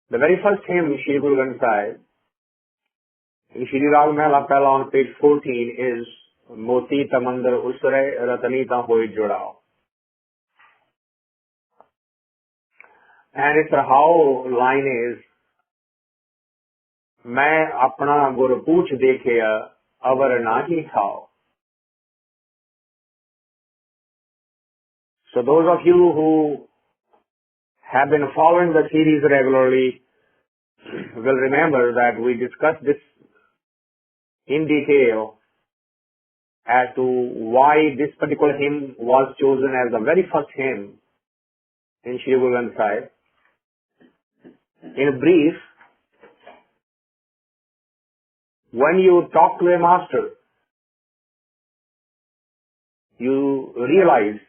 The very first hymn, Shri Guru Granth Sahib, in Shri Rag Mahla Pehla on page 14 is Moti Tamandar Usre Ratanita Hoi Judao. And its how line is, मैं अपना गुर पूछ देखिया अवर नाही थाओ. So those of you who have been following the series regularly will remember that we discussed this in detail as to why this particular hymn was chosen as the very first hymn in Shri Guru Granth Sahib. In brief, when you talk to a master, you realize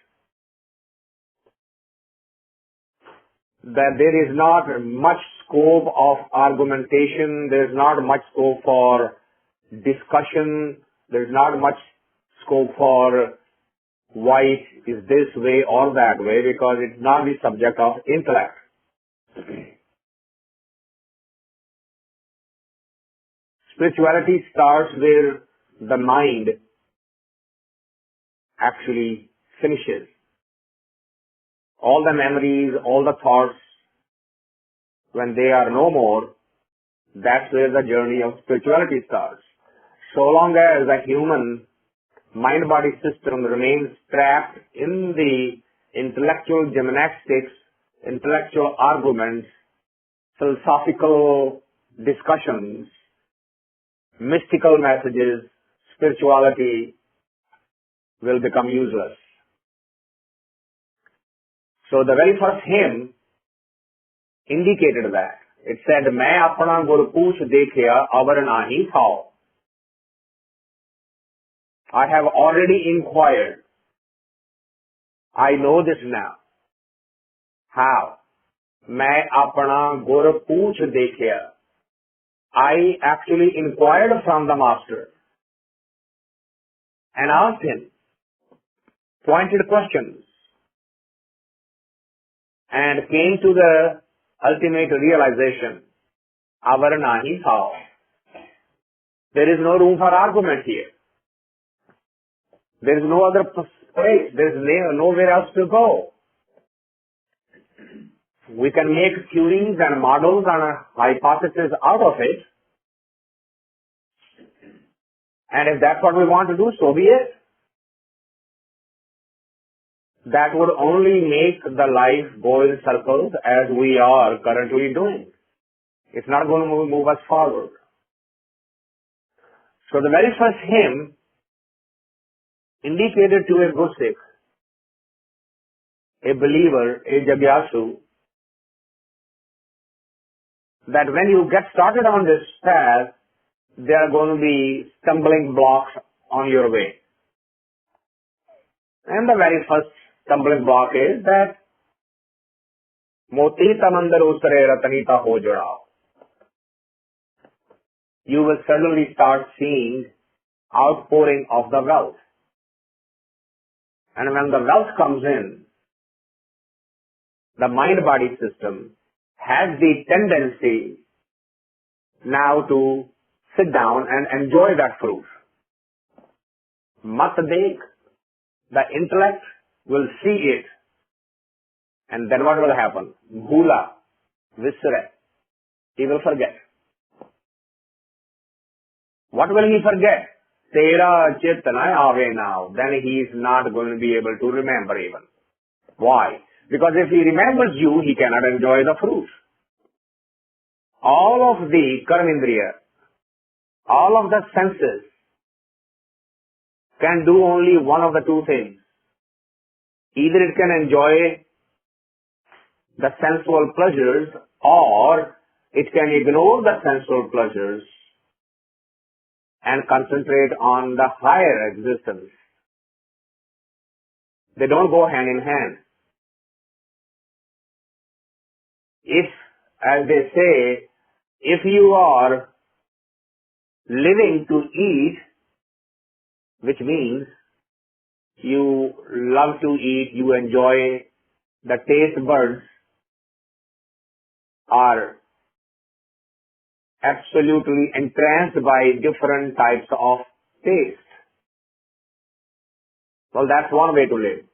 that there is not much scope of argumentation, there is not much scope for discussion, there is not much scope for why it is this way or that way, because it's not the subject of intellect. Spirituality starts where the mind actually finishes. All the memories, all the thoughts, when they are no more, that's where the journey of spirituality starts. So long as the human mind-body system remains trapped in the intellectual gymnastics, intellectual arguments, philosophical discussions, mystical messages, spirituality will become useless. So the very first hymn indicated that. It said, मैं अपना गुर पूछ देखिया अवर नाही थाओ. I have already inquired. I know this now. How? मैं अपना गुर पूछ देखिया. I actually inquired from the master and asked him pointed questions and came to the ultimate realization, avar nahi thao. There is no room for argument here. There is no other place. There is nowhere else to go. We can make theories and models and a hypothesis out of it. And if that's what we want to do, so be it. That would only make the life go in circles as we are currently doing. It's not going to move us forward. So the very first hymn indicated to a Gusik, a believer, a Jagyasu, that when you get started on this path, there are going to be stumbling blocks on your way. And the very first stumbling block is that Moti tamandar usre ratanita ho judao. You will suddenly start seeing outpouring of the wealth. And when the wealth comes in, the mind-body system has the tendency now to sit down and enjoy that fruit. Mat dekh, the intellect will see it. And then what will happen? Bhula, visre, he will forget. What will he forget? Tera chitna aave now. Then he is not going to be able to remember even. Why? Because if he remembers you, he cannot enjoy the fruit. All of the karmendriya, all of the senses can do only one of the two things. Either it can enjoy the sensual pleasures or it can ignore the sensual pleasures and concentrate on the higher existence. They don't go hand in hand. If, as they say, if you are living to eat, which means you love to eat, you enjoy, the taste buds are absolutely entranced by different types of taste. Well, that's one way to live.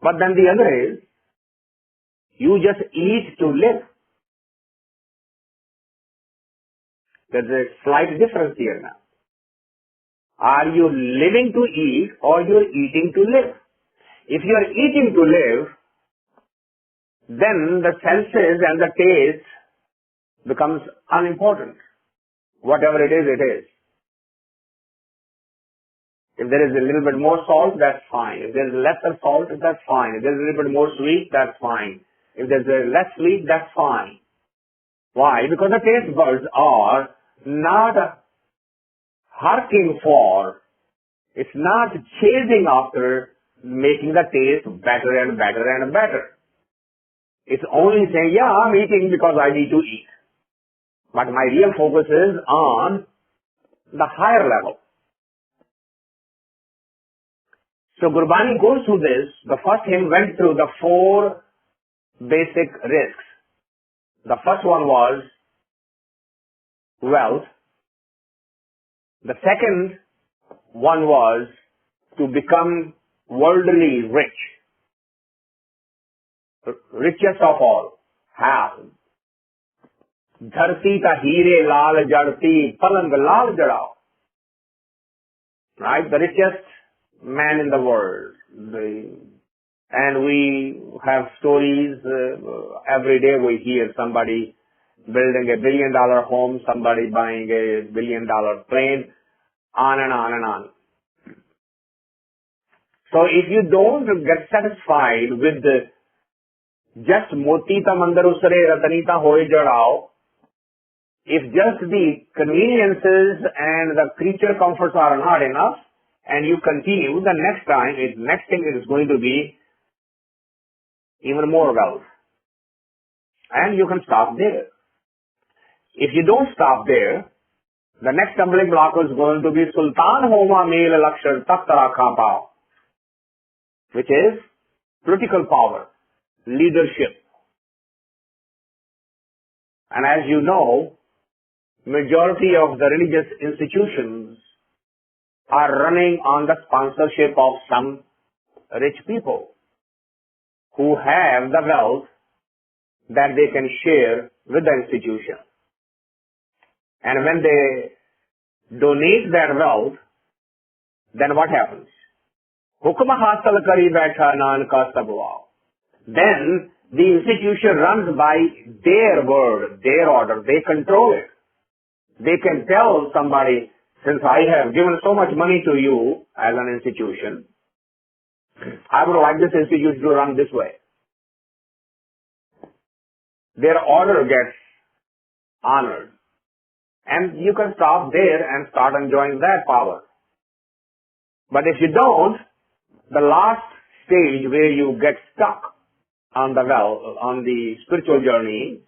But then the other is, you just eat to live. There's a slight difference here now. Are you living to eat or you're eating to live? If you're eating to live, then the senses and the taste becomes unimportant. Whatever it is, it is. If there is a little bit more salt, that's fine. If there's lesser salt, that's fine. If there's a little bit more sweet, that's fine. If there's a less sweet, that's fine. Why? Because the taste buds are not harking for, it's not chasing after making the taste better and better and better. It's only saying, yeah, I'm eating because I need to eat. But my real focus is on the higher level. So Gurbani goes through this. The first hymn went through the 4 basic risks. The first one was wealth. The second one was to become worldly rich. Richest of all. How? Dharti ka heere lal jadti, palang lal jadao. Right? The richest man in the world. And we have stories, every day we hear somebody building a $1 billion home, somebody buying a $1 billion plane, on and on and on. So if you don't get satisfied with the just motita mandar usare ratanita hoye jadao, if just the conveniences and the creature comforts are not enough, and you continue, the next thing is going to be even more wealth. And you can stop there. If you don't stop there, the next stumbling block is going to be Sultan Homa Meel Lakshar Takhtara Khapao, which is political power, leadership. And as you know, majority of the religious institutions are running on the sponsorship of some rich people who have the wealth that they can share with the institution. And when they donate that wealth, then what happens? Hukm hasal kari baitha nanka sabwa. Then the institution runs by their word, their order. They control it. They can tell somebody, since I have given so much money to you as an institution, I would like this institution to run this way. Their order gets honored. And you can stop there and start enjoying that power. But if you don't, the last stage where you get stuck on the spiritual journey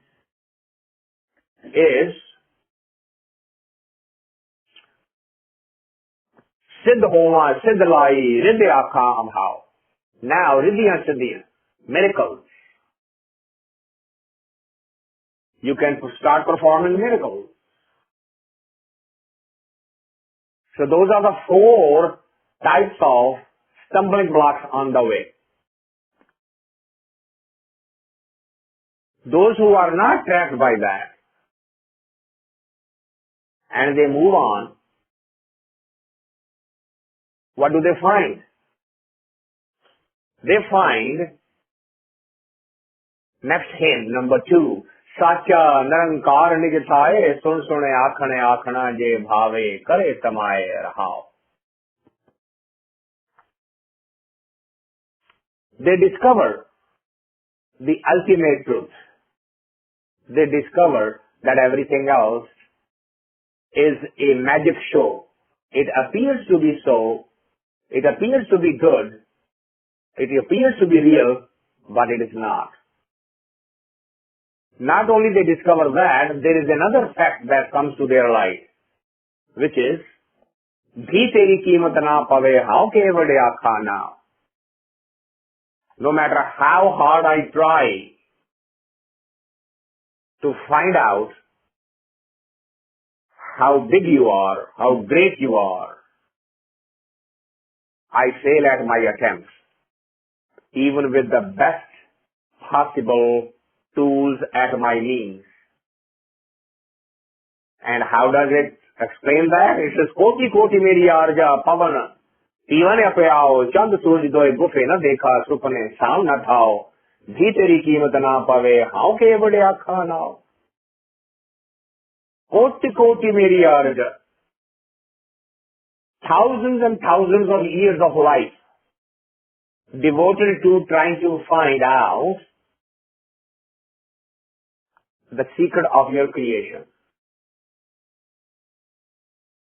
is Siddh Homa, Siddh Lai, Riddhi Akha Amhao. Now, Riddhi and Siddhi, miracles. You can start performing miracles. So those are the 4 types of stumbling blocks on the way. Those who are not trapped by that and they move on, what do they find? They find, next hymn, number 2, Sacha Narankar Nigithaye Sun Sune Akhane Akhana Je Bhave Kare Tamaye Rahao. They discover the ultimate truth. They discover that everything else is a magic show. It appears to be so, it appears to be good, it appears to be real, but it is not. Not only they discover that, there is another fact that comes to their light, which is, Bhi teri keemat na pave how ke vade aakha na. No matter how hard I try to find out how big you are, how great you are. I fail at my attempts, even with the best possible tools at my means. And how does it explain that? It says, Koti koti meri arja pavan, पीवने पे आओ चंद सूरज दोए गुफे न देखा सुपने साम न थाओ भी तेरी कीमत ना पावे हाउ के बड़े आखा नाओ कोटि कोटि मेरी अर्ज thousands and thousands of years of life devoted to trying to find out the secret of your creation.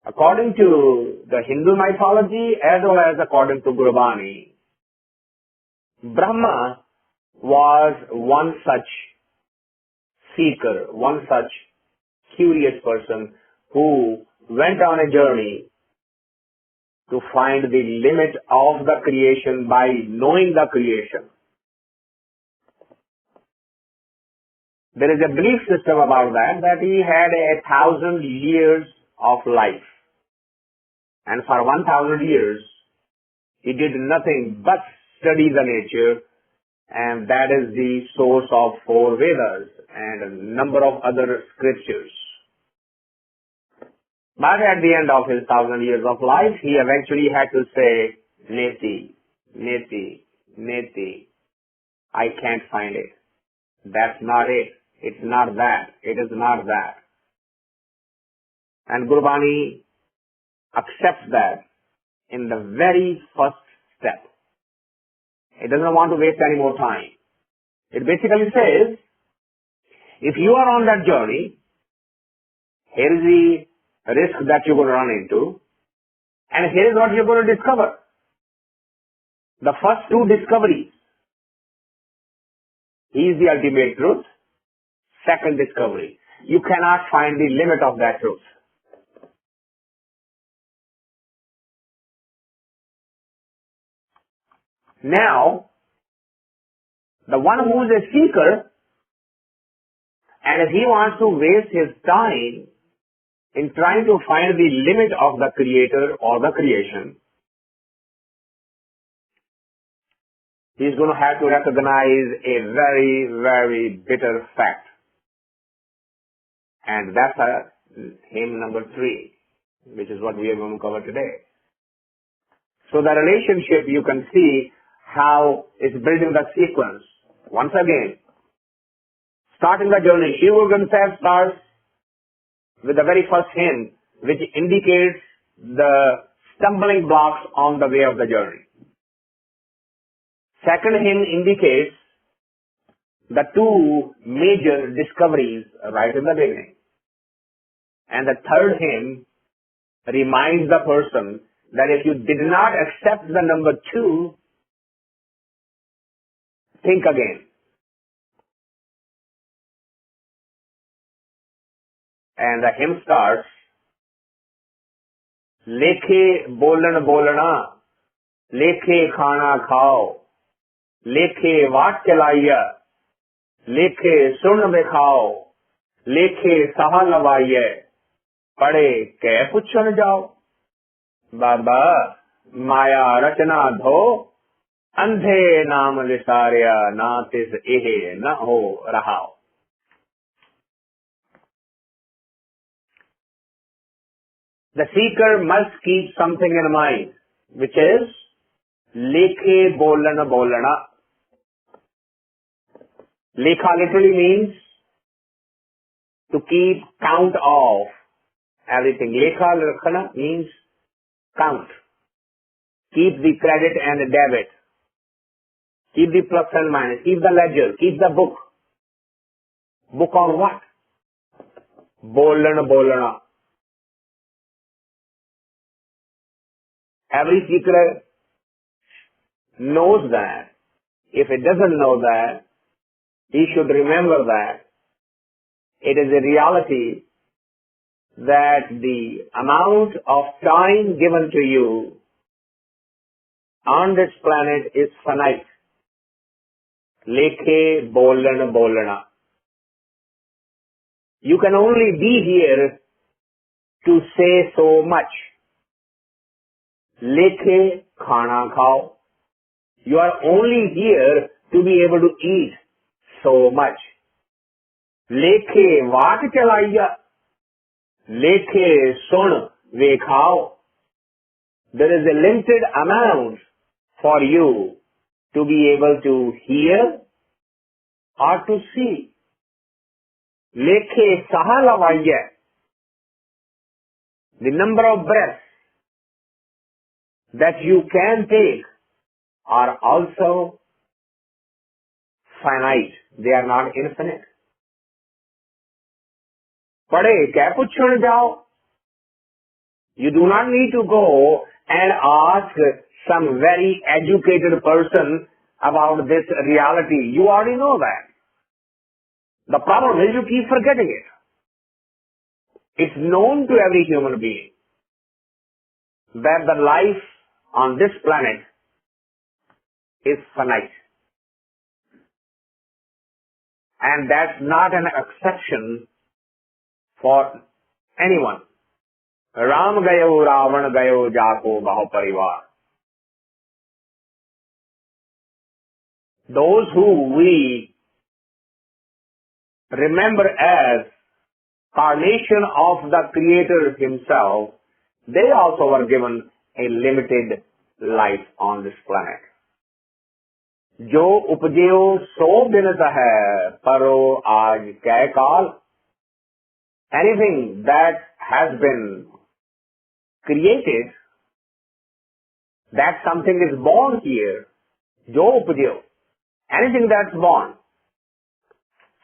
According to the Hindu mythology as well as according to Gurbani, Brahma was one such seeker, one such curious person who went on a journey to find the limit of the creation by knowing the creation. There is a belief system about that he had 1,000 years of life. And for 1,000 years, he did nothing but study the nature, and that is the source of 4 Vedas and a number of other scriptures. But at the end of his 1,000 years of life, he eventually had to say, Neti, Neti, Neti, I can't find it. That's not it. It's not that. It is not that. And Gurbani accepts that in the very first step. It doesn't want to waste any more time. It basically says, if you are on that journey, here is the risk that you're going to run into, and here is what you're going to discover. The first 2 discoveries. He is the ultimate truth. Second discovery. You cannot find the limit of that truth. Now, the one who is a seeker, and if he wants to waste his time in trying to find the limit of the creator or the creation, he's going to have to recognize a very, very bitter fact. And that's hymn number 3, which is what we are going to cover today. So the relationship, you can see how it's building the sequence. Once again, starting the journey, Shiv Guru starts with the very first hymn, which indicates the stumbling blocks on the way of the journey. Second hymn indicates the 2 major discoveries right in the beginning. And the third hymn reminds the person that if you did not accept the number 2, think again. And the hymn starts, Leykhey Bolan Bolna, Leykhey Khana Khao, Leykhey Vaat Chalaiya, Leykhey Sun Bekhao, Leykhey Saha Lavaiya, Pade Keh Puchan Jao, Baba Maya Rachana Dho, Andhe Naam Lisarya Na Tis Ehe Na Ho Rahao. The seeker must keep something in mind, which is Leykhey Bolana Bolana. Lekha literally means to keep count of everything. Lekha Lakhana means count. Keep the credit and the debit. Keep the plus and minus. Keep the ledger. Keep the book. Book on what? Bolana Bolana. Every seeker knows that. If it doesn't know that, he should remember that it is a reality that the amount of time given to you on this planet is finite. Leykhey Bolan Bolana. You can only be here to say so much. Leykhey khana khao. You are only here to be able to eat so much. Leykhey vaat chalaiya. Leykhey sun vekhao. There is a limited amount for you to be able to hear or to see. Leykhey saha lavaiya. The number of breaths that you can take are also finite. They are not infinite. Pade kya puchhun jao? You do not need to go and ask some very educated person about this reality. You already know that. The problem is you keep forgetting it. It's known to every human being that the life on this planet is finite. And that's not an exception for anyone. Ram gayo, Ravan gayo, jako baho parivar. Those who we remember as carnation of the Creator Himself, they also were given a limited life on this planet. जो उपजयो सो bint है परो आज कै काल. Anything that has been created, that something is born here. जो उपजयो, anything that's born,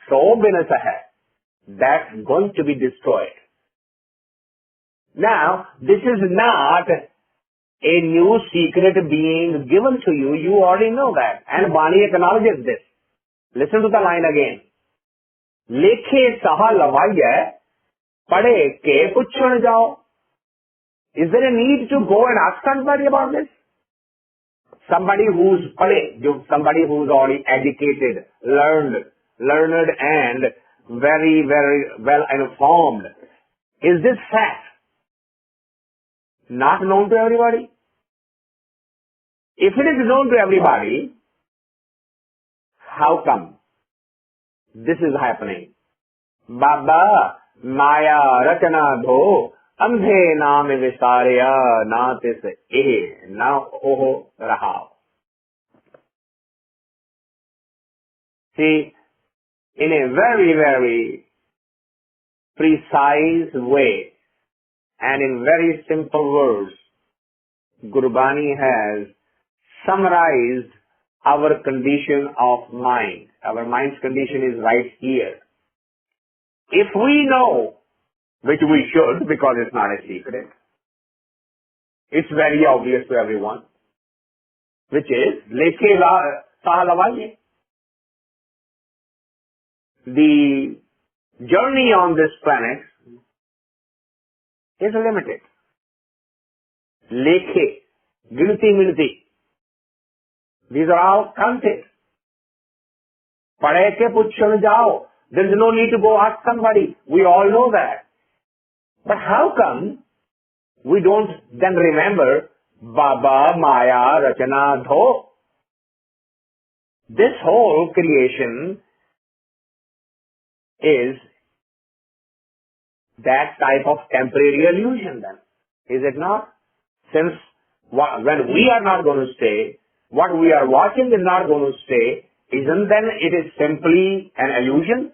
so bint है, that's going to be destroyed. Now, this is not a new secret being given to you. You already know that. And Bani acknowledges this. Listen to the line again. Leykhey saha lavaiya, pade ke puchhun jao. Is there a need to go and ask somebody about this? Somebody who's pade, somebody who's already educated, learned and very, very well informed. Is this fact not known to everybody? If it is known to everybody, how come this is happening? Baba Maya Rachana Dho Amdhe Naam Visarya Na Tis Eh Na Oho Rahao. See, in a very, very precise way and in very simple words, Gurbani has summarized our condition of mind. Our mind's condition is right here. If we know, which we should because it's not a secret, it's very obvious to everyone, which is Leykhey saha lavaiye. The journey on this planet is limited. Leykhey, ginti minti, these are all counted. Pade ke puchhun jao. There is no need to go ask somebody. We all know that. But how come we don't then remember Baba Maya Rachana Dho? This whole creation is that type of temporary illusion then. Is it not? Since when we are not going to stay, what we are watching is not going to stay, isn't then it is simply an illusion?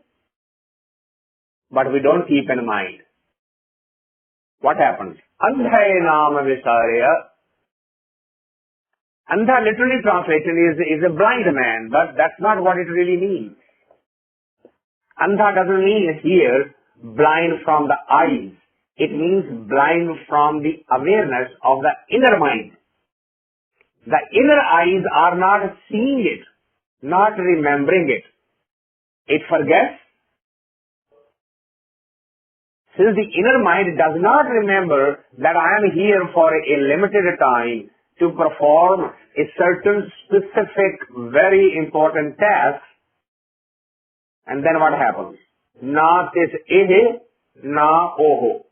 But we don't keep in mind. What happens? Andhai naam visarya. Andha literally translated is a blind man, but that's not what it really means. Andha doesn't mean here blind from the eyes. It means blind from the awareness of the inner mind. The inner eyes are not seeing it, not remembering it. It forgets. Since the inner mind does not remember that I am here for a limited time to perform a certain specific, very important task, and then what happens? Na tis ehe, na oho.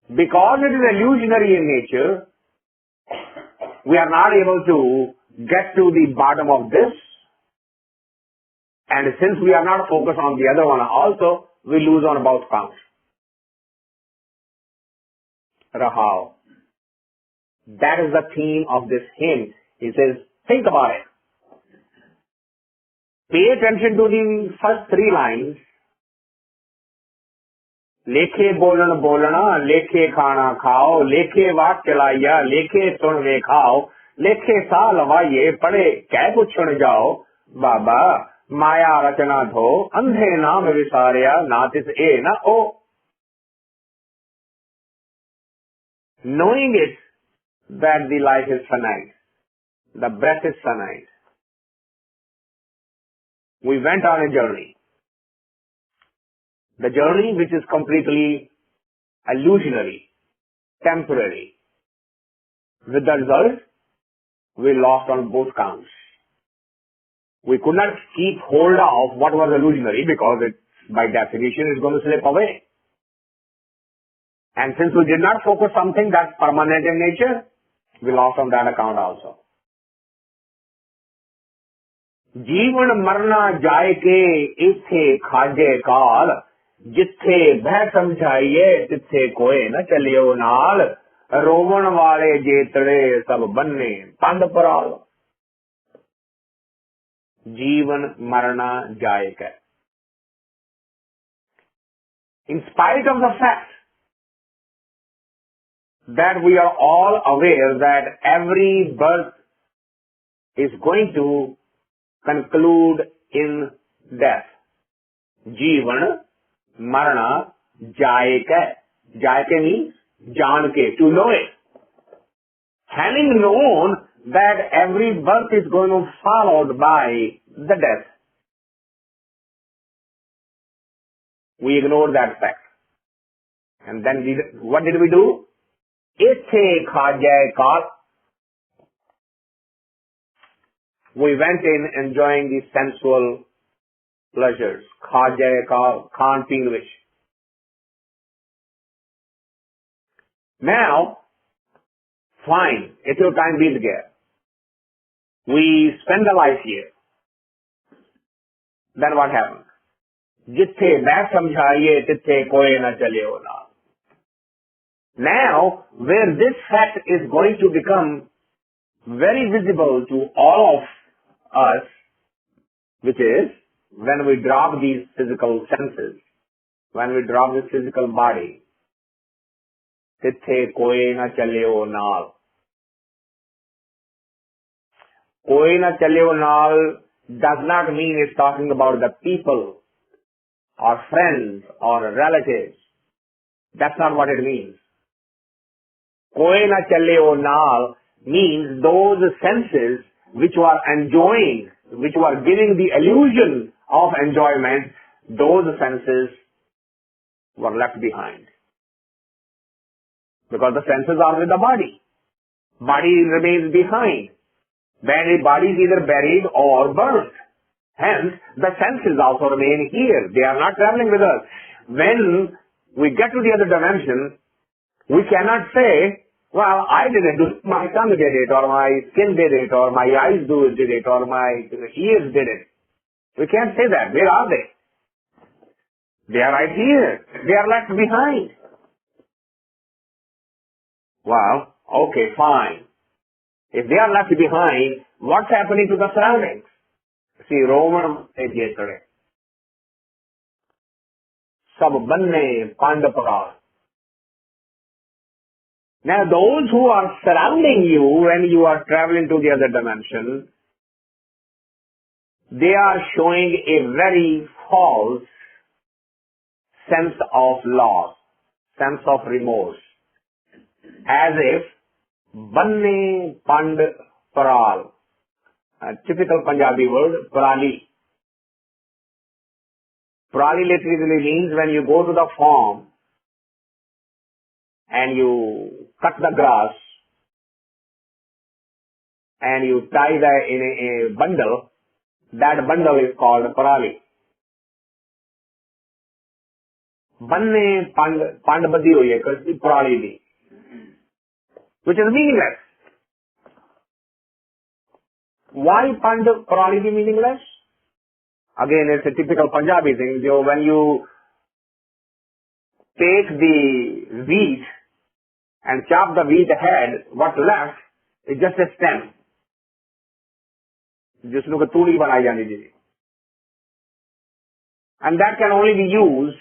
Because it is illusionary in nature, we are not able to get to the bottom of this. And since we are not focused on the other one also, we lose on both counts. Rahao. That is the theme of this hymn. He says, think about it. Pay attention to the first three lines. Leykhey Bolan Bolna, Leykhey Khana Khao, Leykhey Vaat Chalaiya, Leykhey Sun Vekhao, Leykhey Sa Lavaiye, Pade Keh Puchhan Jao, Baba, Maya Rachana Dho, Andhe Naam Visarya, Natis E Na O. Knowing it, that the life is finite, the breath is finite. We went on a journey. The journey which is completely illusionary, temporary. With the result, we lost on both counts. We could not keep hold of what was illusionary because it, by definition, is going to slip away. And since we did not focus something that's permanent in nature, we lost on that account also. जीवन मरना जाए के इथे खाजे काल जिथे बह समझाइए तिथे कोई न चलियो नाल रोवण वाले जेतड़े सब बन्ने पंद पराल जीवन मरना जाए के. In spite of the fact that we are all aware that every birth is going to conclude in death. Jeevan, marana, jayake. Jayake means janke, to know it. Having known that every birth is going to be followed by the death, we ignore that fact. And then what did we do? Ithe khajaye kal. We went in enjoying the sensual pleasures. Khajaye kal, can't feel which. Now, fine, it's your time beat gaya. We spend a life here. Then what happened? Jithe main samjhaiye, tithe koi na chale na. Now, where this fact is going to become very visible to all of us, which is when we drop these physical senses, when we drop this physical body, tithe koi na chaleo naal. Koi na chaleo naal does not mean it's talking about the people or friends or relatives. That's not what it means. Koi na chaleo naal means those senses which were enjoying, which were giving the illusion of enjoyment, those senses were left behind. Because the senses are with the body. Body remains behind. Body is either buried or burnt. Hence, the senses also remain here. They are not traveling with us. When we get to the other dimension, we cannot say, well, I didn't do it, my tongue did it, or my skin did it, or my eyes did it, or my ears did it. We can't say that. Where are they? They are right here. They are left behind. Well, okay, fine. If they are left behind, what's happening to the surroundings? See, Roman said yesterday. Sab banne pandapara. Now those who are surrounding you when you are traveling to the other dimension, they are showing a very false sense of loss, sense of remorse. As if banne pand paral, a typical Punjabi word, parali. Parali literally means when you go to the farm and you cut the grass and you tie that in a bundle, that bundle is called parali. Banne Pand Badi hoye Kasi Purali di, which is meaningless. Why Pand Purali di meaningless? Again, it's a typical Punjabi thing. When you take the wheat and chop the wheat head, what's left is just a stem. जिसमें को तूड़ी बनाई जानी चाहिए. And that can only be used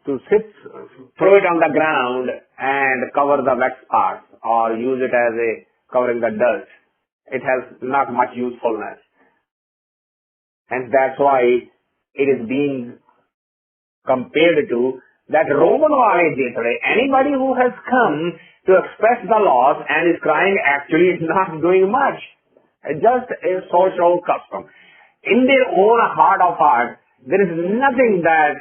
to throw it on the ground and cover the wet parts, or use it as a covering the dirt. It has not much usefulness. And that's why it is being compared to that Roman wale jethre. Anybody who has come to express the laws and is crying actually is not doing much. It's just a social custom. In their own heart of heart, there is nothing that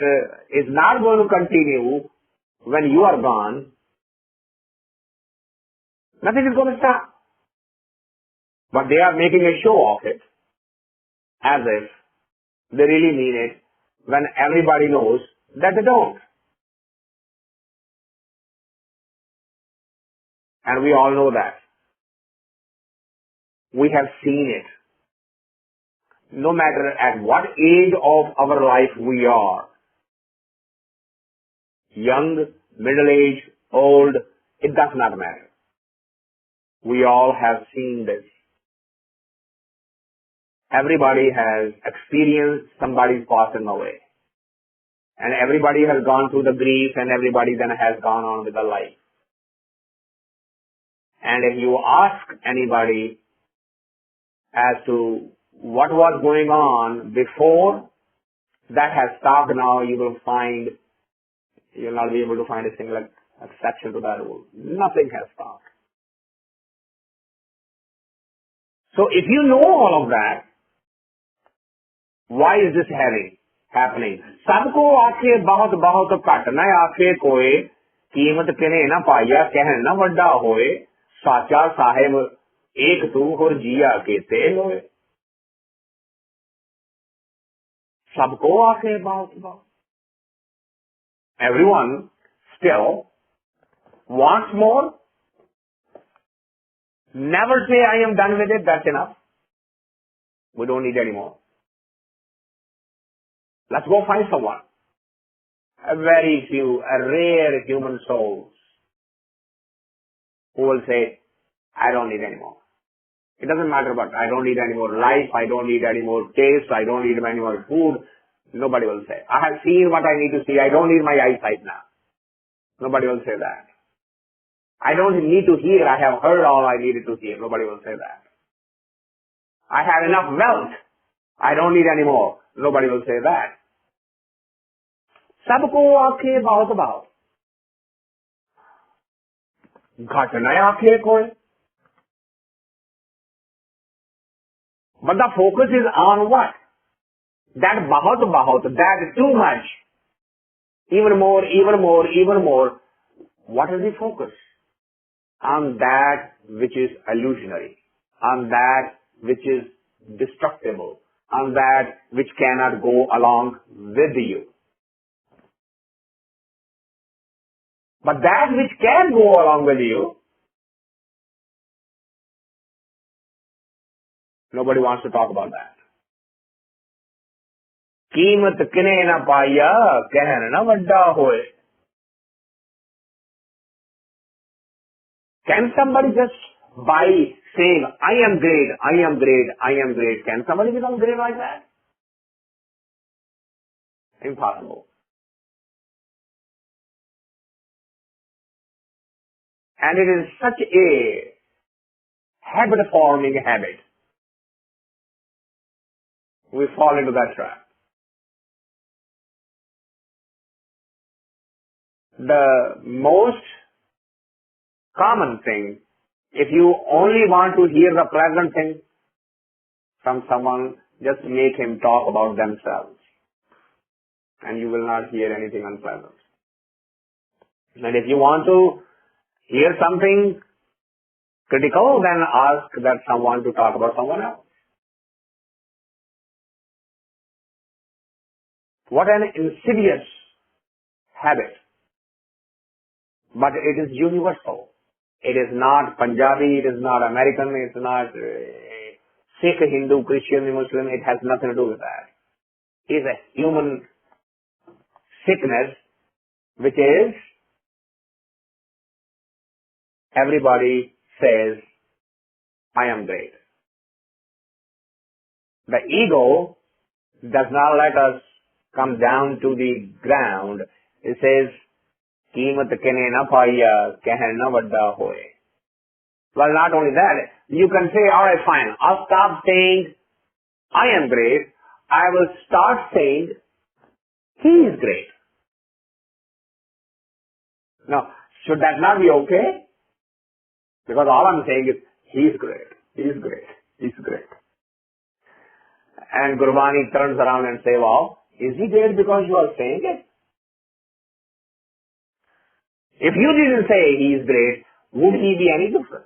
is not going to continue when you are gone. Nothing is going to stop. But they are making a show of it, as if they really mean it, when everybody knows that they don't. And we all know that. We have seen it. No matter at what age of our life we are, young, middle-aged, old, it does not matter. We all have seen this. Everybody has experienced somebody's passing away. And everybody has gone through the grief, and everybody then has gone on with the life. And if you ask anybody as to what was going on before that has stopped now, you will not be able to find a single exception to that rule. Nothing has stopped. So if you know all of that, why is this happening? सबको आके बहुत बहुत घट न आके कोई कीमत किने ना पाया कहन ना वड्डा होए साचा साहेब एक तू और जिया के तेल होए. सबको आके बहुत. Everyone still wants more. Never say I am done with it, that's enough. We don't need any more. Let's go find someone. A very few, a rare human souls who will say, I don't need any more. It doesn't matter about, I don't need any more life, I don't need any more taste, I don't need any more food. Nobody will say. I have seen what I need to see, I don't need my eyesight now. Nobody will say that. I don't need to hear, I have heard all I needed to hear. Nobody will say that. I have enough wealth, I don't need any more. Nobody will say that. सबको आके बहुत. घट न आके कोई. But the focus is on what? That bahut, that too much. Even more. What is the focus? On that which is illusionary. On that which is destructible. On that which cannot go along with you. But that which can go along with you, nobody wants to talk about that. कीमत किने ना पाया कहन ना वड्डा होए. Can somebody just by saying I am great, can somebody become great like that? Impossible. And it is such a habit-forming habit. We fall into that trap. The most common thing, if you only want to hear the pleasant thing from someone, just make him talk about themselves. And you will not hear anything unpleasant. And if you want to hear something critical, then ask that someone to talk about someone else. What an insidious habit. But it is universal. It is not Punjabi, it is not American, it's not Sikh, Hindu, Christian, Muslim. It has nothing to do with that. It is a human sickness, which is everybody says, I am great. The ego does not let us come down to the ground. It says, कीमत कने ना पाइया कहन ना वड्डा होए. Well, not only that, you can say, all right, fine, I'll stop saying I am great. I will start saying he is great. Now, should that not be okay? Because all I'm saying is he's great, he's great, he's great. And Gurbani turns around and say, wow, is he great because you are saying it? If you didn't say he is great, would he be any different?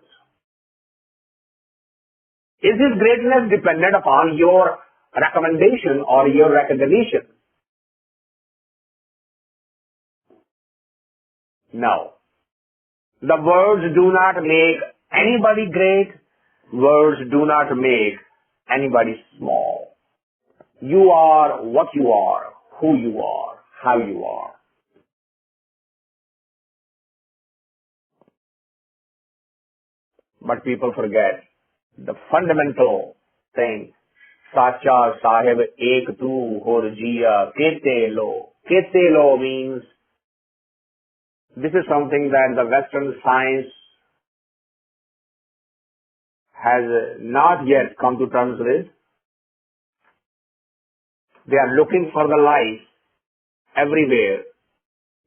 Is his greatness dependent upon your recommendation or your recognition? No. The words do not make anybody great. Words do not make anybody small. You are what you are, who you are, how you are. But people forget the fundamental thing. Sacha Sahib Ek Tu Hor Jiya Kete Lo. Kete Lo means this is something that the Western science has not yet come to terms with. They are looking for the life everywhere,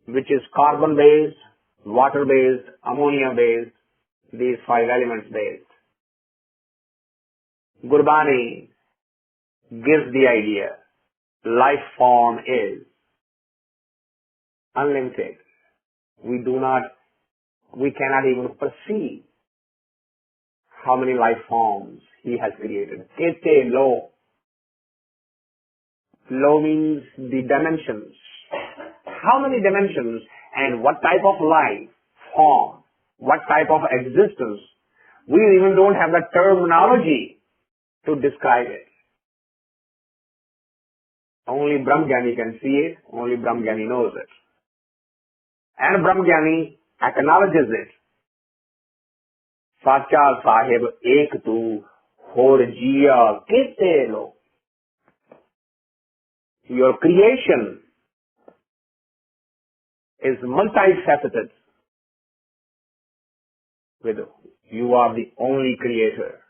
which is carbon-based, water-based, ammonia-based, these 5 elements based. Gurbani gives the idea, life form is unlimited. We cannot even perceive how many life forms he has created. Kete lo. Lo means the dimensions. How many dimensions and what type of life form, what type of existence. We even don't have the terminology to describe it. Only Brahmgyani can see it. Only Brahmgyani knows it. And Brahmgyani acknowledges it. Sacha Sahib Ek Tu Hor Jiya Kete Lo. Your creation is multifaceted. You are the only creator.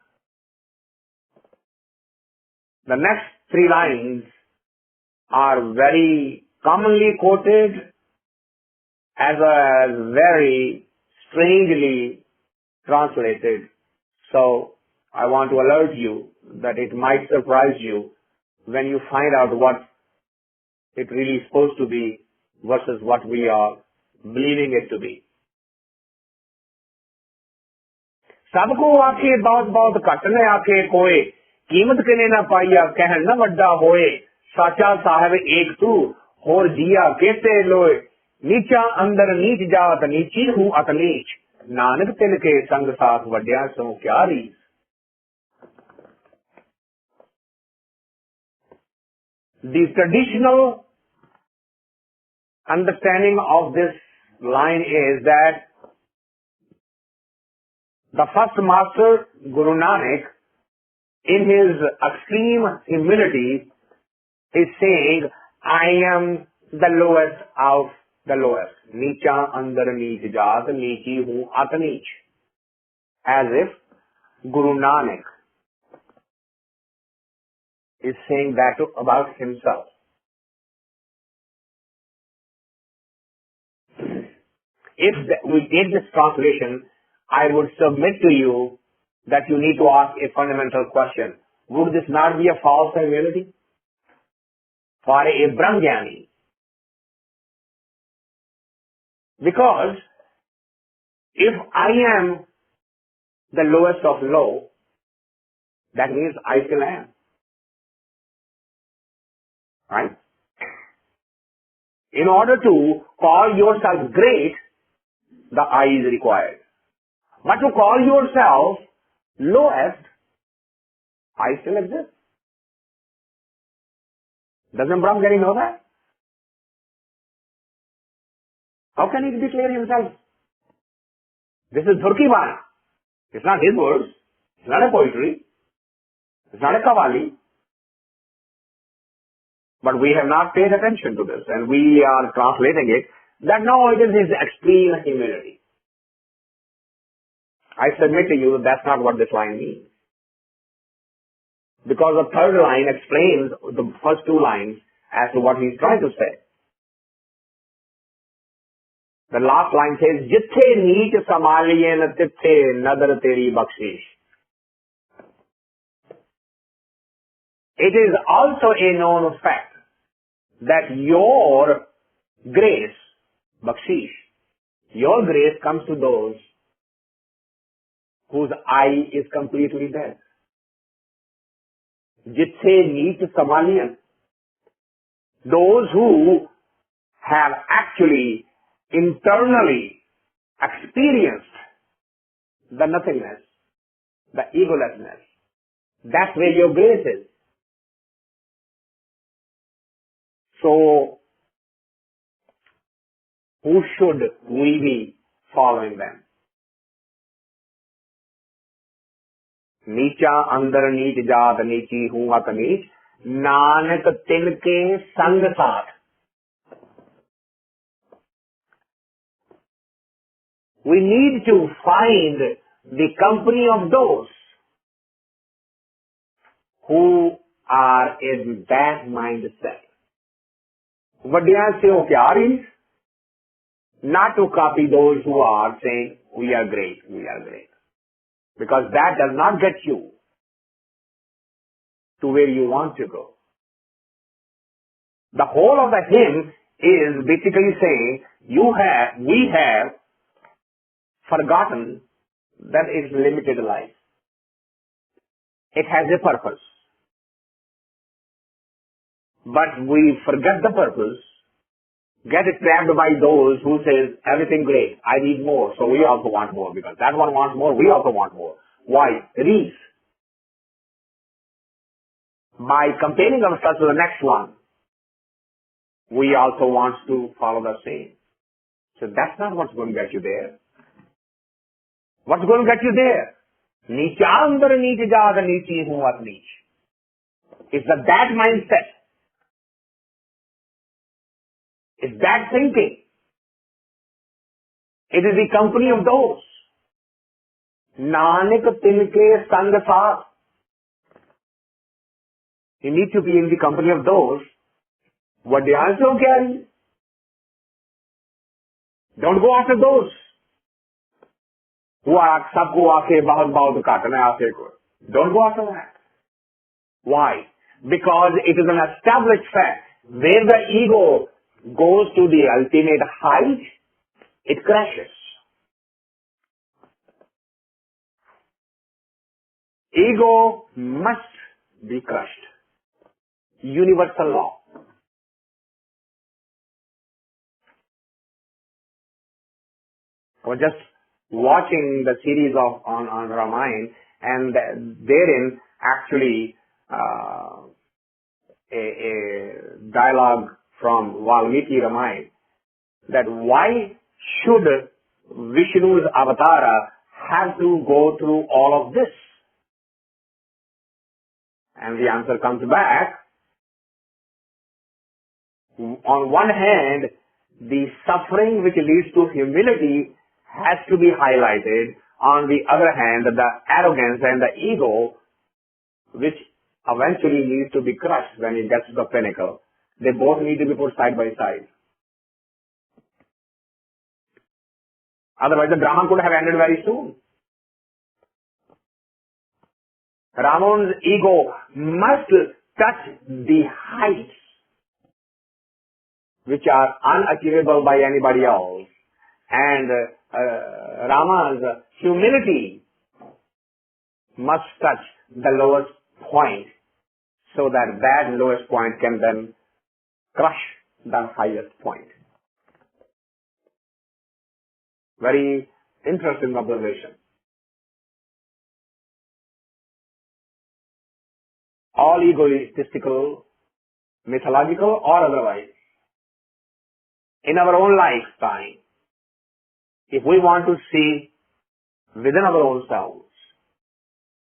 The next 3 lines are very commonly quoted as very strangely translated. So I want to alert you that it might surprise you when you find out what it really is supposed to be versus what we are believing it to be. सबको आखे बहुत बहुत घट ने आखे कोई कीमत कने ना पाइया कहन ना वड्डा होए साचा साहब एक तू होर जिया कहते लोए नीचा अंदर नीच जात नीची हूँ अत नीच नानक तिल के संग साथ वड्या सो क्या रीस. The traditional understanding of this line is that the first master, Guru Nanak, in his extreme humility, is saying, I am the lowest of the lowest. Nicha andar neech jaat, neechi hu at neech. As if Guru Nanak is saying that about himself. If we take this translation, I would submit to you that you need to ask a fundamental question. Would this not be a false humility? For a Brahmgyani. Because if I am the lowest of low, that means I still am. Right? In order to call yourself great, the I is required. But to call yourself lowest, I still exist. Doesn't Brahmagari know that? How can he declare himself? This is Dhurkivana. It's not his words. It's not a poetry. It's not a Kavali. But we have not paid attention to this, and we are translating it that no, it is his extreme humility. I submit to you that that's not what this line means. Because the third line explains the first two lines as to what he's trying to say. The last line says, Jithe neet samaliyen tithe nadar teri bakshish. It is also a known fact that your grace, bakshish, your grace comes to those whose I is completely dead. Jithe neet samaliyan. Those who have actually internally experienced the nothingness, the egolessness. That's where your grace is. So, who should we be following them? नीचा अंदर नीच जात नीची हूँ अत नीच नानक तिनके संग साथ. We need to find the company of those who are in that mindset. Vadhyasyo kyari? Not to copy those who are saying, we are great, we are great. Because that does not get you to where you want to go. The whole of the hymn is basically saying, we have forgotten that it's limited life. It has a purpose. But we forget the purpose, get trapped by those who says, everything great, I need more, so we also want more, because that one wants more, we also want more. Why? Reef. By comparing ourselves to the next one, we also want to follow the same. So that's not what's going to get you there. What's going to get you there? Nichandar neech jaad nichi hu at neech. It's that mindset. It's that thinking. It is the company of those. Nanak tinke sang saath. You need to be in the company of those. Vadhyasyo kyari? Don't go after those who are sabko aake bahut bahut kaatne aake ko. Don't go after that. Why? Because it is an established fact. Where the ego goes to the ultimate height, it crashes. Ego must be crushed. Universal law. I was just watching the series on Ramayana, and therein actually a dialogue from Valmiki Ramayana, that why should Vishnu's avatara have to go through all of this? And the answer comes back. On one hand, the suffering which leads to humility has to be highlighted. On the other hand, the arrogance and the ego, which eventually needs to be crushed when it gets to the pinnacle, they both need to be put side by side. Otherwise, the drama could have ended very soon. Ramon's ego must touch the heights which are unachievable by anybody else. And Rama's humility must touch the lowest point, so that lowest point can then crush the highest point. Very interesting observation. All egoistical, mythological or otherwise, in our own lifetime, if we want to see within our own selves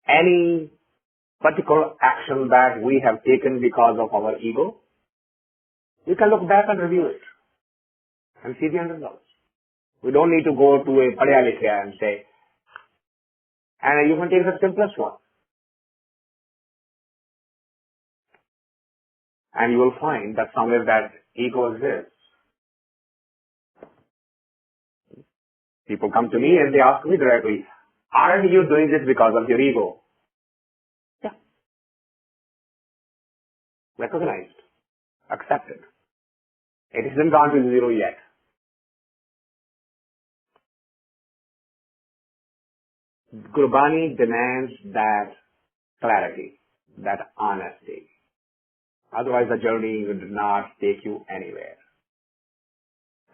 any particular action that we have taken because of our ego, you can look back and review it and see the end results. We don't need to go to a Leykhey and say, and you can take the simplest one. And you will find that somewhere that ego exists. People come to me and they ask me directly, aren't you doing this because of your ego? Yeah. Recognized. Accepted. It hasn't gone to zero yet. Gurbani demands that clarity, that honesty. Otherwise the journey would not take you anywhere.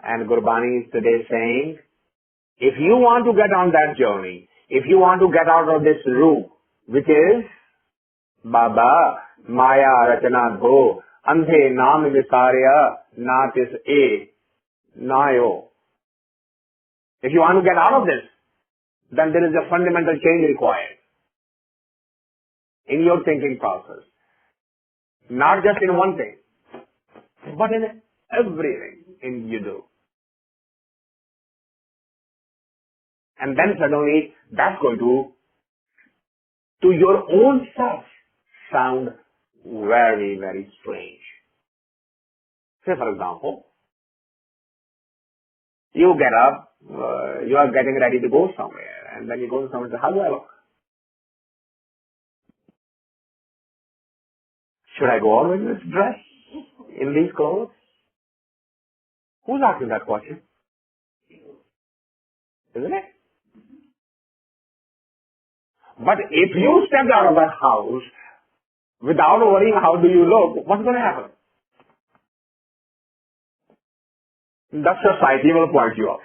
And Gurbani is today saying, if you want to get on that journey, if you want to get out of this loop, which is Baba, Maya, Rachana, Dho, Andhe, Naam, Visarya, Natis, A, Nayo. If you want to get out of this, then there is a fundamental change required in your thinking process. Not just in one thing, but in everything you do. And then suddenly that's going to your own self, sound very, very strange. Say for example, you get up, you are getting ready to go somewhere, and then you go to someone and say, how do I look? Should I go out in this dress? In these clothes? Who's asking that question? Isn't it? But if you stepped out of that house without worrying how do you look, what's going to happen? The society will point you out.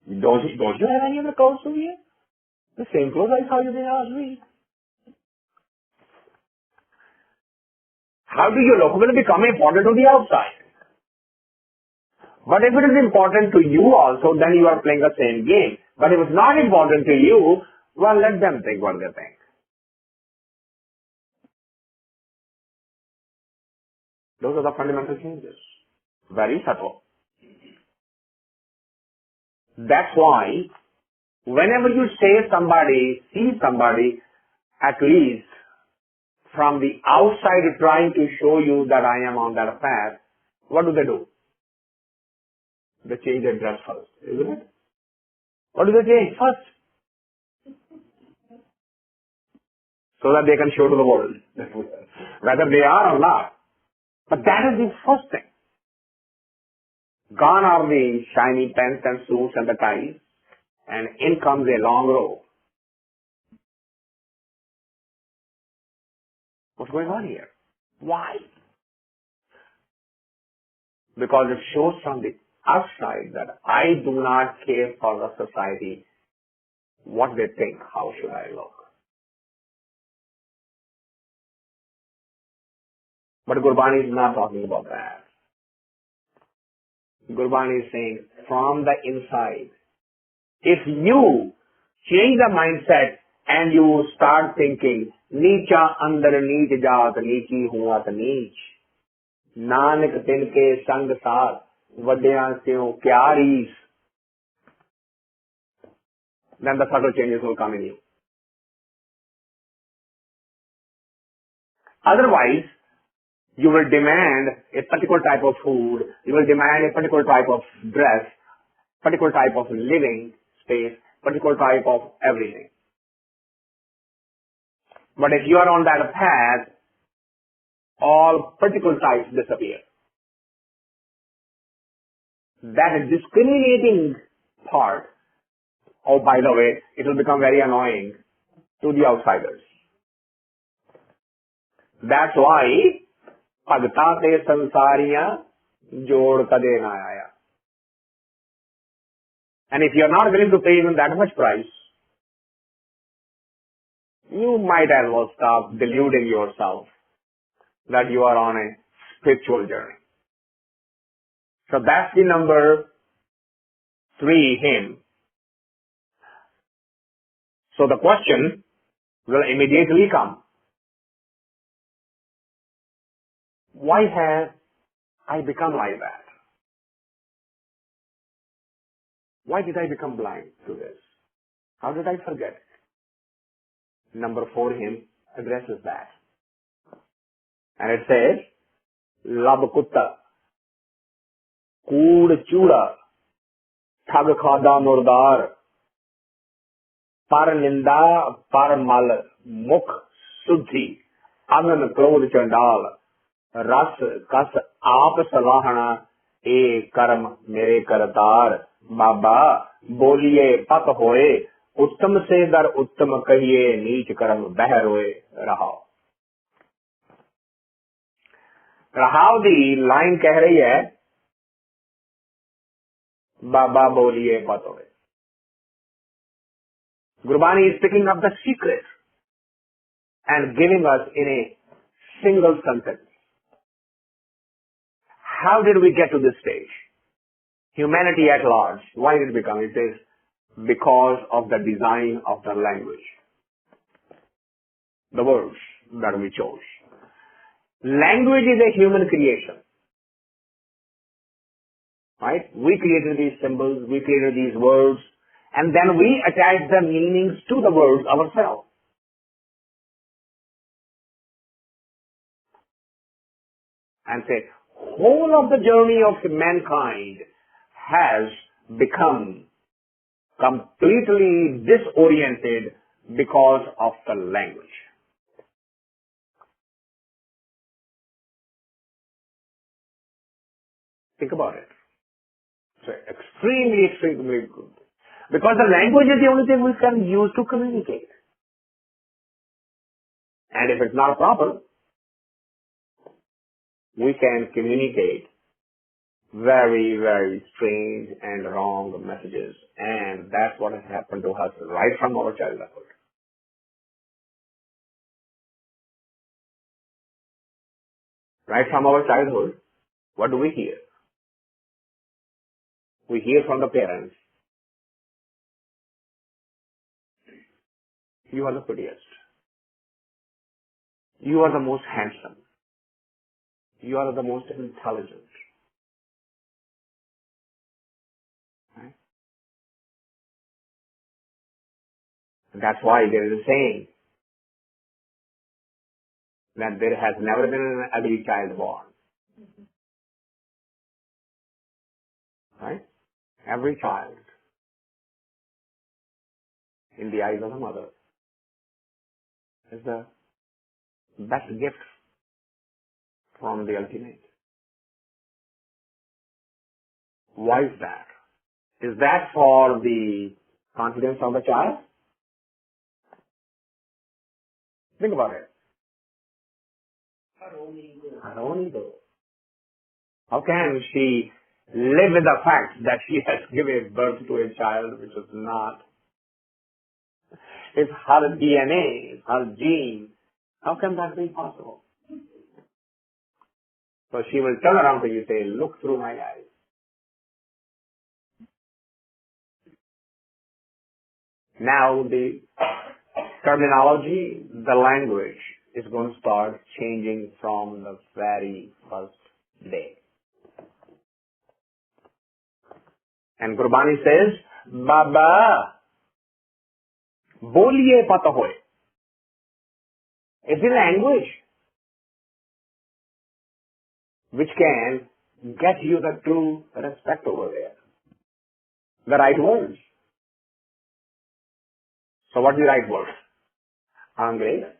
Don't you have any other clothes to wear? The same clothes I saw you wearing last week. How do you look will become important to the outside. But if it is important to you also, then you are playing the same game. But if it's not important to you, well, let them think what they think. Those are the fundamental changes. Very subtle. That's why whenever you see somebody, at least from the outside trying to show you that I am on that path, what do? They change their dress first, isn't it? What do they change first? So that they can show to the world whether they are or not. But that is the first thing. Gone are the shiny pants and suits and the ties, and in comes a long robe. What's going on here? Why? Because it shows from the outside that I do not care for the society, what they think, how should I look. But Gurbani is not talking about that. Gurbani is saying, from the inside, if you change the mindset and you start thinking, Neecha andar neech jaat, neechi huat neech, Nanak tinke sang saath, vadyan seo kya rees, then the subtle changes will come in you. Otherwise, you will demand a particular type of food, you will demand a particular type of dress, particular type of living space, particular type of everything. But if you are on that path, all particular types disappear. That discriminating part, oh by the way, it will become very annoying to the outsiders. That's why भगता ते संसारियां जोड़ कदे ना आया. And if you're not willing to pay even that much price, you might as well stop deluding yourself that you are on a spiritual journey. So that's the number 3 hymn. So the question will immediately come. Why have I become like that? Why did I become blind to this? How did I forget? Number 4 hymn addresses that. And it says, Lab Kutta, Kood Chuda, Thag Khada Murdar, Par Ninda, Par Mal, Mukh Suddhi, Agan Krodh Chandal, Ras Kas Aap Salahana, E Karam Mere Karatar, Baba, Boliye Pat Hoye, Uttam Se Dar Uttam Kahiye, Neech Karam Behr Hoye, Rahao. Rahao the line कह रही है, Baba Boliye Pat Hoye. Gurbani is picking up the secret and giving us in a single sentence. How did we get to this stage? Humanity at large. Why did it become? It is because of the design of the language. The words that we chose. Language is a human creation. Right? We created these symbols, we created these words, and then we attach the meanings to the words ourselves. And say, whole of the journey of mankind has become completely disoriented because of the language. Think about it. So extremely good. Because the language is the only thing we can use to communicate. And if it's not proper, we can communicate very strange and wrong messages. And that's what has happened to us right from our childhood. Right from our childhood, what do we hear? We hear from the parents, you are the prettiest. You are the most handsome. You are the most intelligent. Right? And that's why there is a saying that there has never been an ugly child born. Right? Every child, in the eyes of the mother, is the best gift from the ultimate. Why is that? Is that for the confidence of the child? Think about it. Her own ego. How can she live with the fact that she has given birth to a child which is not? It's her DNA, it's her gene. How can that be possible? So she will turn around to you and say, look through my eyes. Now the terminology, the language is going to start changing from the very first day. And Gurbani says, Baba, boliye pata hoye. It's a language which can get you the true respect over there. The right words. So what is the right word? Angre,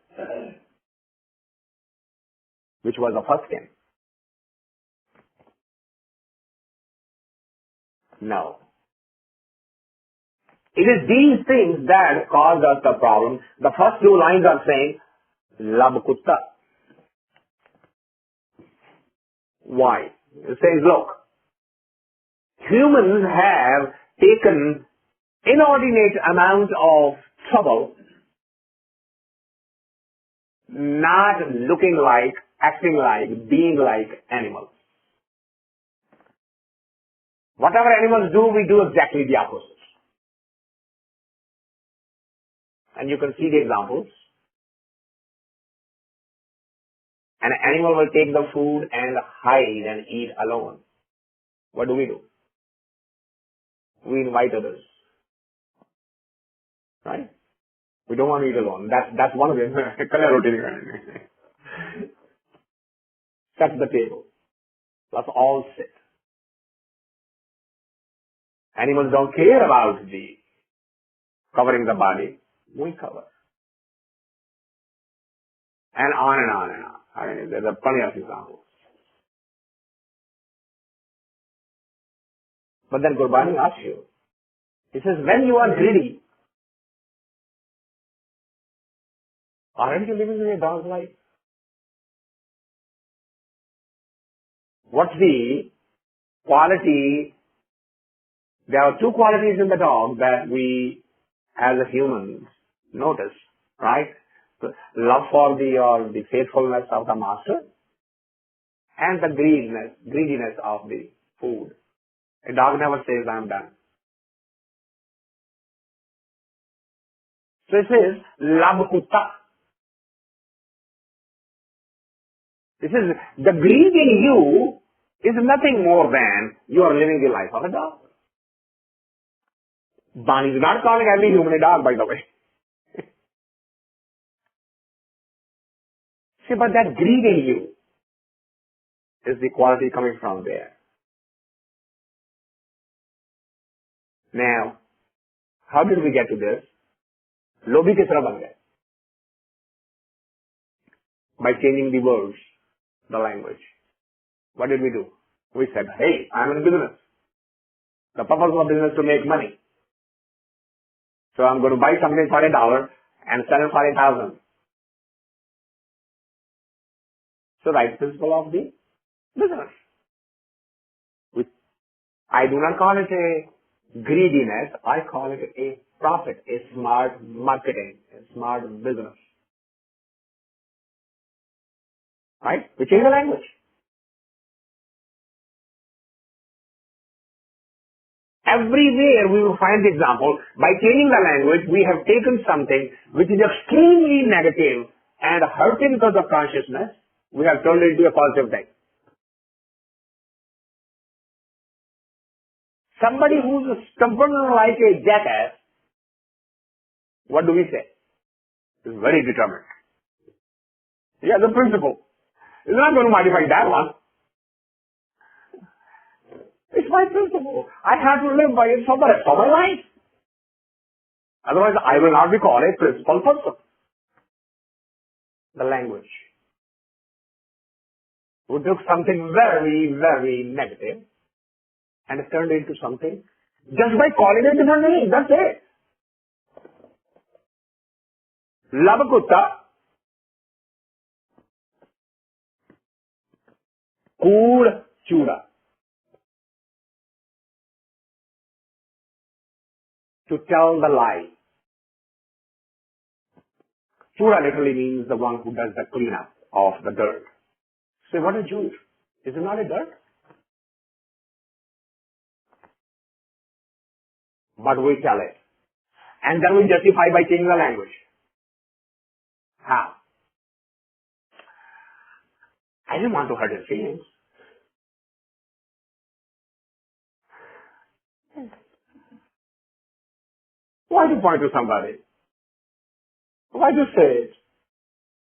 which was the first hymn. No. It is these things that cause us the problem. The first 2 lines are saying, Lab Kutta. Why? It says, look, humans have taken inordinate amount of trouble not looking like, acting like, being like animals. Whatever animals do, we do exactly the opposite. And you can see the examples. An animal will take the food and hide and eat alone. What do? We invite others, right? We don't want to eat alone. That's one of them. Set the table. Let's all sit. Animals don't care about the covering the body. We cover. And on and on and on. I mean, there's plenty of examples. But then Gurbani asks you, he says, when you are greedy, aren't you living in a dog life? What's the quality? There are two qualities in the dog that we as a humans notice, right? The love for the faithfulness of the master and the greediness of the food. A dog never says, I'm done. So it says, lab kutta. This is, the greed in you is nothing more than you are living the life of a dog. Bani is not calling every human a dog, by the way. See, but that greed in you is the quality coming from there. Now, how did we get to this? Lobhi kis tarah ban gaye? By changing the words, the language. What did we do? We said, hey, I'm in business. The purpose of business is to make money. So I'm going to buy something for $1 and sell it for 1,000. So right principle of the business. I do not call it a greediness. I call it a profit, a smart marketing, a smart business. Right? We change the language. Everywhere we will find the example. By changing the language, we have taken something which is extremely negative and hurting to the consciousness. We have turned it into a positive thing. Somebody who's stubborn like a jackass, what do we say? Is very determined. He has a principle. He's not going to modify that one. It's my principle. I have to live by it for the rest of my life. Otherwise, I will not be called a principled person. The language. We took something very, very negative and turned it into something just by calling it a different name. That's it. Labakutta, Kood Chuda. To tell the lie. Chuda literally means the one who does the cleanup of the dirt. So what is jute? Is it not a dirt? But we tell it. And then we justify by changing the language. How? I didn't want to hurt his feelings. Why do you point to somebody? Why do you say it?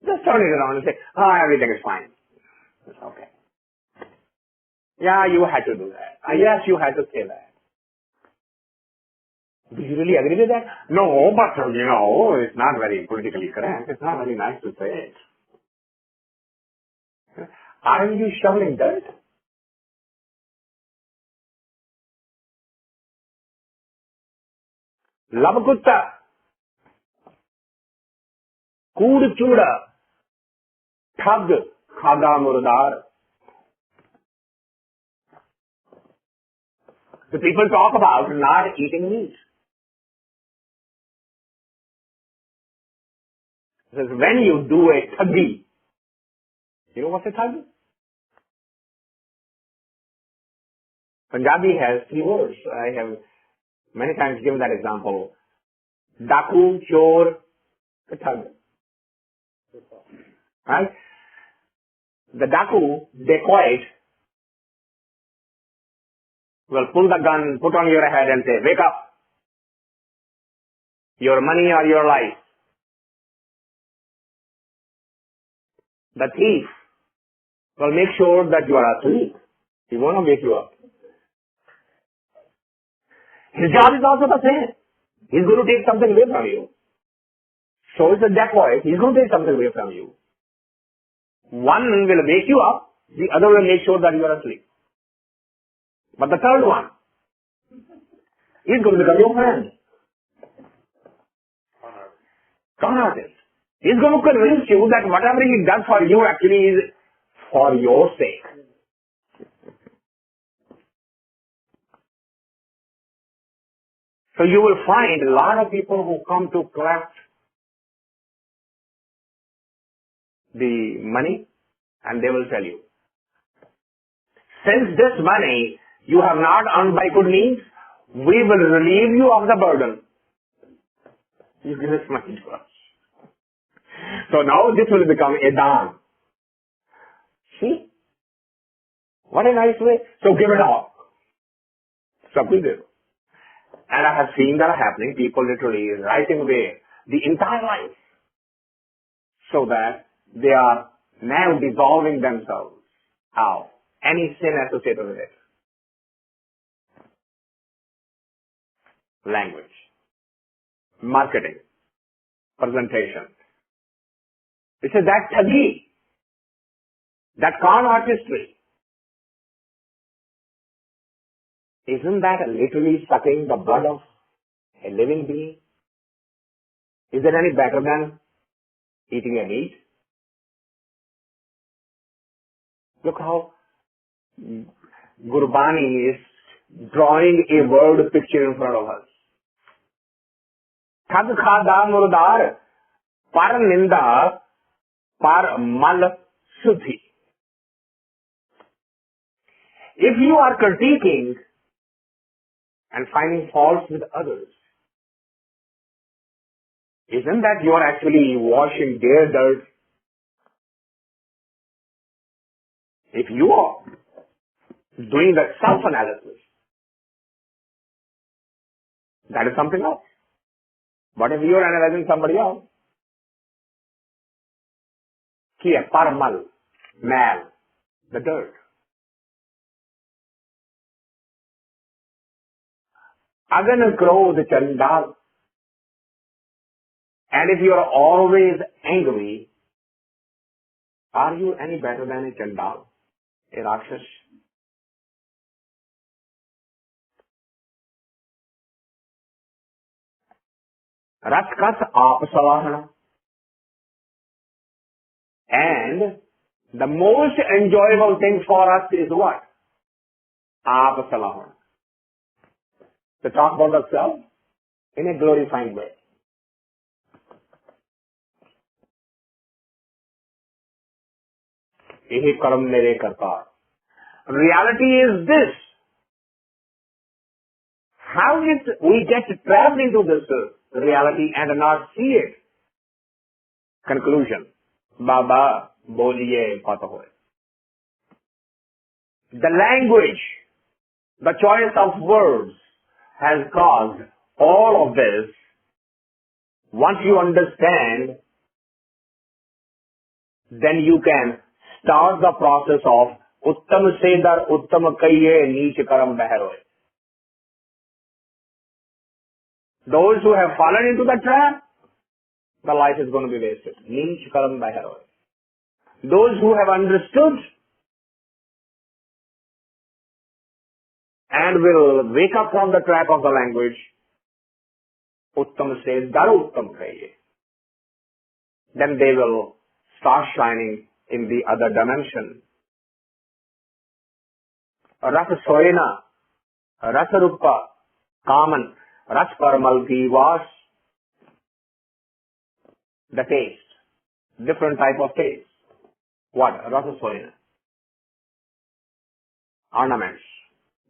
Just turn it around and say, oh, everything is fine. It's okay. Yeah, you had to do that. Yes, you had to say that. Do you really agree with that? No, but it's not very politically correct. It's not very nice to say it. Aren't you shoveling dirt? Labakutta, Kood Chuda, Thag, Khada Murdar. The people talk about not eating meat. Says when you do a thuggi, you know what's a thug? Punjabi has three words. I have many times given that example. Daku, chor, thug. Right? The daku, dacoit, will pull the gun, put on your head and say, wake up. Your money or your life. The thief will make sure that you are asleep. He won't wake you up. His job is also the same. He's going to take something away from you. So is the dacoit. He's going to take something away from you. One will wake you up. The other will make sure that you are asleep. But the third one, he's going to become your friend. Con artist. He's going to convince you that whatever he does for you actually is for your sake. So you will find a lot of people who come to collect the money and they will tell you, since this money you have not earned by good means, we will relieve you of the burden. You give this money to us. So now this will become a daan. See? What a nice way. So give it all. So we do. And I have seen that happening. People literally writing away the entire life so that they are now dissolving themselves out. Any sin associated with it. Language. Marketing. Presentation. It says that thuggi, that con artistry, isn't that literally sucking the blood of a living being? Is it any better than eating a meat? Look how Gurbani is drawing a word picture in front of us. Thag khada murdar, par ninda, par mal sudhi. If you are critiquing and finding faults with others, isn't that you are actually washing their dirt? If you are doing that self-analysis, that is something else. But if you are analyzing somebody else, kiya parmal, mal, the dirt. Agan krodh chandal. And if you are always angry, are you any better than a chandal, a rakshas? Raskas aap salahana. And the most enjoyable thing for us is what? Aap salahana. To talk about ourselves in a glorifying way. Yehi karam mere kartar. Reality is this. How did we get trapped into this reality and not see it? Conclusion. Baba boliye pata hoye. The language, the choice of words has caused all of this. Once you understand, then you can start the process of uttam sedar uttam kaiye neech karam beharoy. Those who have fallen into the trap, the life is going to be wasted. Neech karam beharoy. Those who have understood and will wake up from the trap of the language, uttam sedar uttam kaiye. Then they will start shining in the other dimension. Rat soena, रस रूप common, रस परमल की wash, the taste, different type of taste. What? रस सोयन, ornaments,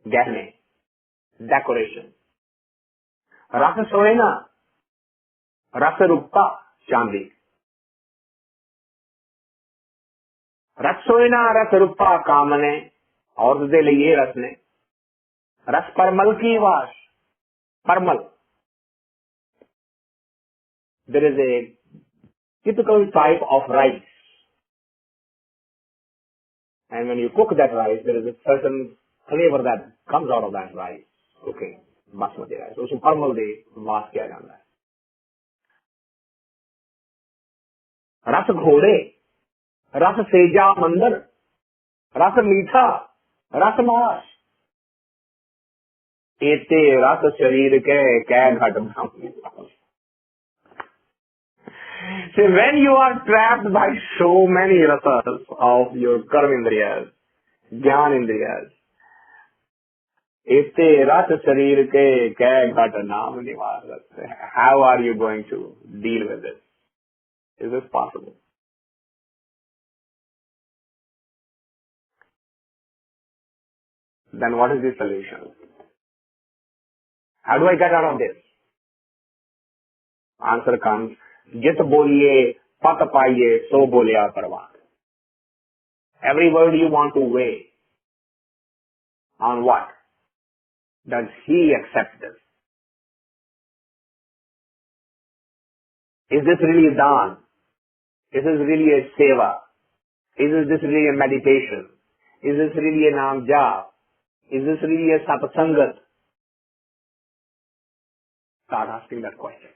गहने, decoration. रस सोयन, रस रूप चांदी. रस सोयन रस रूप कामने, और दे लिए रस ने. रस परमल की वाश, परमल. There is a typical type of rice, and when you cook that rice, there is a certain flavor that comes out of that rice. Okay, basmati rice. उसको परमल दे वाश किया जाता है. रस घोड़े, रस सेजा मंदर, रस मीठा, रस मास. एते रस शरीर के कै घट ब्रह्म. So when you are trapped by so many rasas of your karmendriyas, jnanendriyas, ete ras sharir ke kay ghat naam niwas. How are you going to deal with this? Is this possible? Then what is the solution? How do I get out of this? Answer comes, jit boliye, pat paiye, so bolya parvan. Every word you want to weigh on what? Does he accept this? Is this really daan? Is this really a seva? Is this really a meditation? Is this really a naam jap? Is this really a satsangat? Start asking that question.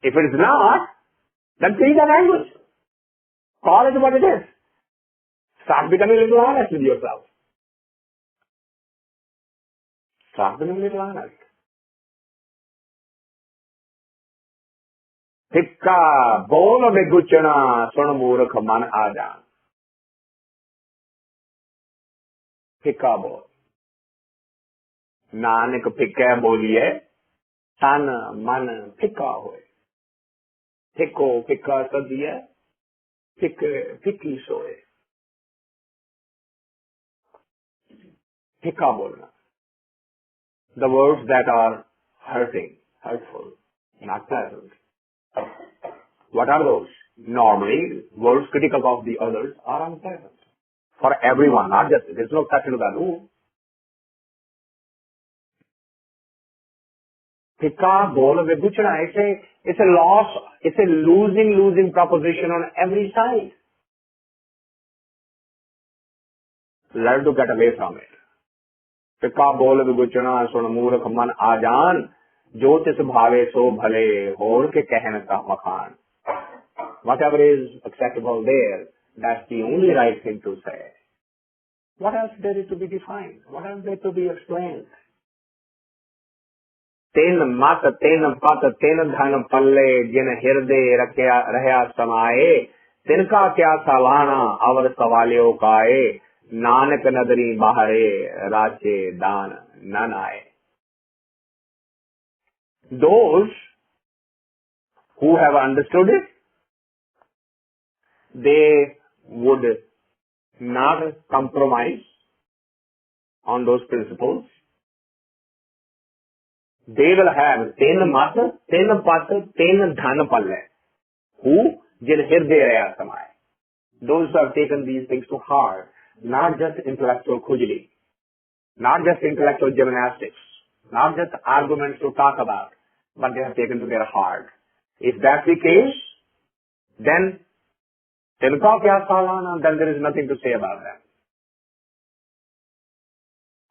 If it is not, then change the language. Call it what it is. Start becoming a little honest with yourself. Start becoming a little honest. Tikka bol viguchana sonamurkh man ajan. Tikka bol. Nanak फिक्का बोलिए, तन मन फिक्का होए. फिक्को फिक्का सदिए, FICCI सोए. फिक्का बोलना. The words that are hurting, hurtful, not pleasant. What are those? Normally, words critical of the others are unpleasant. For everyone, not just, there's no exception to that rule. Fikka, bol, viguchana, it's a loss, it's a losing proposition on every side. Learn to get away from it. Fikka, bol, viguchana, sonamurkh man ajan, jo tis bhave so bhale, hor ke kehne ka makhan. Whatever is acceptable there, that's the only right thing to say. What else there is to be defined? What else there to be explained? तेन मत तेन पत तेन धन पल्ले जिन हृदय रहया समाये तिनका क्या सालाना अवर सवालियों काए नानक नदरी बाहरे राचे दान न आए. Those who have understood it, they would not compromise on those principles. They will have ten mat, ten pat, ten dhan palle. Who? Jin hirde raya samay. Those who have taken these things to heart, not just intellectual khujli, not just intellectual gymnastics, not just arguments to talk about, but they have taken to their heart. If that's the case, then tinka kya salana, then there is nothing to say about them.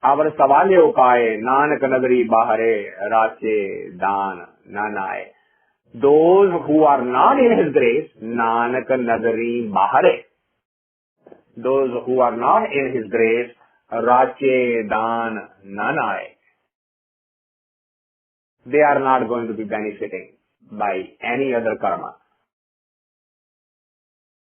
Our सवाले उकाए Nanak नगरी बाहरे राचे दान न आए. Those who are not in his grace, Nanak नगरी बाहरे. Those who are not in his grace, राचे दान न आए. They are not going to be benefiting by any other karma.